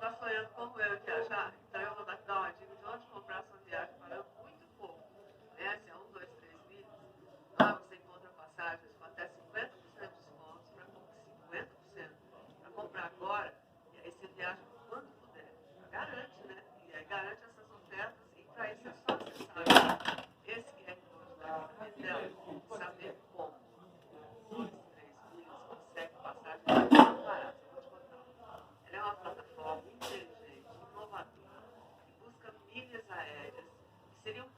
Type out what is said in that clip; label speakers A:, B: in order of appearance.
A: está sonhando como eu em viajar? Então eu vou dar uma dica de onde comprar sua viagem pagando muito pouco. Conhece a 1, 2, 3 milhas? Lá você encontra passagens com até 50% de descontos para 50% para comprar agora, e aí você viaja quando puder. Garante, né? E aí garante essas ofertas e para isso é só acessar esse QR Code aqui na tela e saber como. 2, 3 milhas consegue passagem muito barata. Eu vou te contar. Ela é uma plataforma inteligente, inovadora, que busca milhas aéreas que seriam